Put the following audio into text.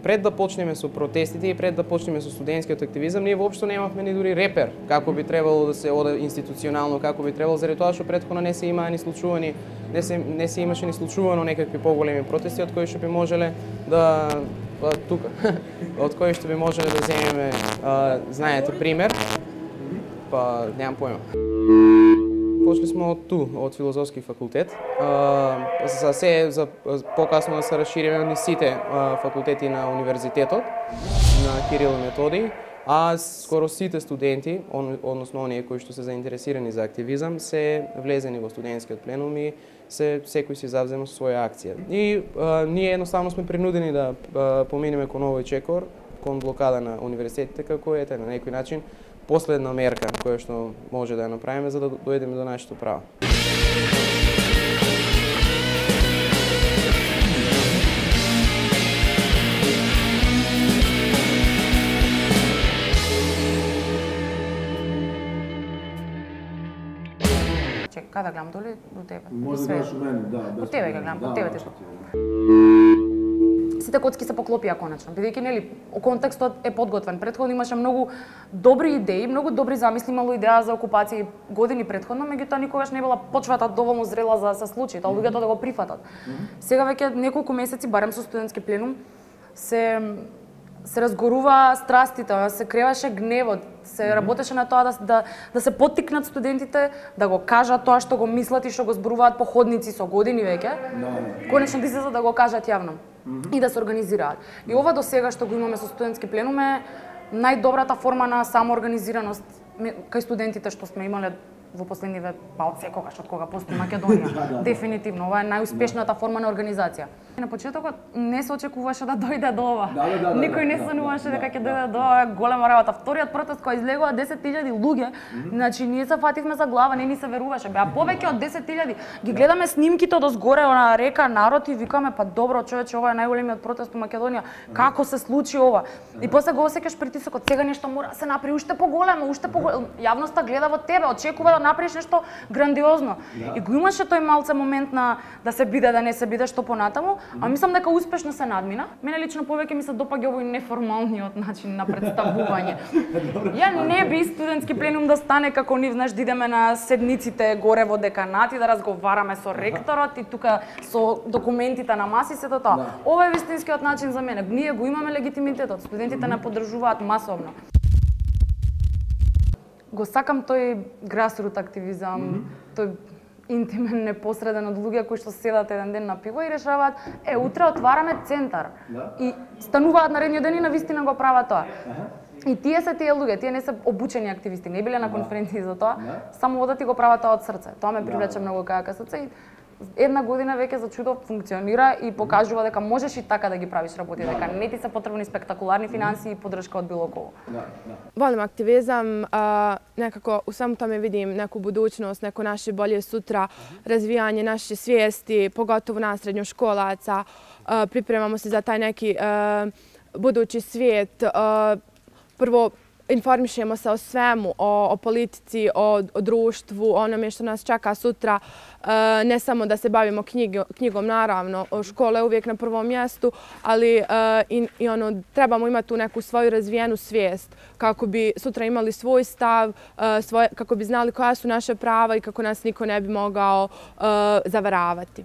Пред да почнеме со протестите и пред да почнеме со студентскиот активизам, ние воопшто немавме ни дури репер како би требало да се оде институционално, како би требало, заради тоа што претходно не се имаа ни случувани, не се имаше ни случувано некакви поголеми протести од кои што би можеле да тука, од кои што би можеле да земеме, знаете, пример, па немам појма. Почли сме од ту, од филозофски факултет. За покасно да се расшириме на сите факултети на универзитетот, на Кирил и Методий, а скоро сите студенти, односно оние кои што се заинтересирани за активизам, се влезени во студентскиот пленум и секој си завзема своја акција. И ние едноставно сме принудени да поминеме кон овој чекор, кон блокада на универзитетите, како ете на некој начин последна мерка која што може да ја направиме за да дојдеме до нашето право. Чекай, каде гледам, доли до тебе? Може да гледаш у мене, да. До тебе ќе гледам, од тебе те сите коцки се поклопија конечно, бидејќи нели контекстот е подготвен. Претходно имаше многу добри идеи, многу добри замисли, имало идеја за окупација години претходно, меѓутоа никогаш не била почвата доволно зрела за да се случи, тоа луѓето да го прифатат. Сега веќе неколку месеци, барем со студентски пленум, се разгорува страстите, се креваше гневот, се работеше на тоа да се поттикнат студентите да го кажат тоа што го мислат и што го зборуваат по ходници со години веќе. Конечно да излезат да го кажат јавно и да се организираат. И ова до сега што го имаме со студентски пленум е најдобрата форма на самоорганизираност кај студентите што сме имале во последниве од секогаш од кога постои Македонија. Дефинитивно, ова е најуспешната форма на организација. На почетокот не се очекуваше да дојде до ова. Никој не сануваше дека ќе дојде до ова голема работа. Вториот протест кој излегува 10.000 луѓе, значи ние се фативме за глава, не ни се веруваше. Беа повеќе од 10.000. Ги гледаме снимките од озгоре на река народ и викаме па добро човече, ова е најголемиот протест во Македонија. Како се случи ова? И после го осеќаш притисокот, сега нешто мора се направи уште поголемо, Јавноста гледа во тебе, очекува да направиш нешто грандиозно. И го имаше тој малце момент на да се биде, да не се биде, што понатаму, а мислам дека успешно се надмина. Мене лично повеќе ми се допаѓа овој неформалниот начин на представување. Ја не би студентски пленум да стане како нив, знаеш, да идеме на седниците горе во деканат и да разговараме со ректорот и тука со документите на маси сето тоа. Ова е вистинскиот начин за мене. Ние го имаме легитимитетот, студентите не поддржуваат масовно. Го сакам тој грасрут активизам, тој интимен, непосреден од луѓе кои што седат еден ден на пиво и решаваат, утре отвараме центар. И стануваат наредниот ден и навистина го прават тоа. И тие се тие луѓе, тие не се обучени активисти, не биле на конференции за тоа, само одат и го прават тоа од срце. Тоа ме привлече многу кај КСЦ и една година веќе за чудо функционира и покажува дека можеш и така да ги правиш работи, дека не ти се потребни спектакуларни финансии и поддршка од било кого. Волим активизам, некако у самом томе видим neku budućnost, neko naše bolje sutra, razvijanje naše svijesti, pogotovo nas srednjoškolaca, pripremamo se za taj neki budući svijet. Prvo, informišemo se o svemu, o politici, o društvu, o onome što nas čeka sutra. Ne samo da se bavimo knjigom, naravno, škola je uvijek na prvom mjestu, ali trebamo imati tu neku svoju razvijenu svijest kako bi sutra imali svoj stav, kako bi znali koja su naše prava i kako nas niko ne bi mogao zavaravati.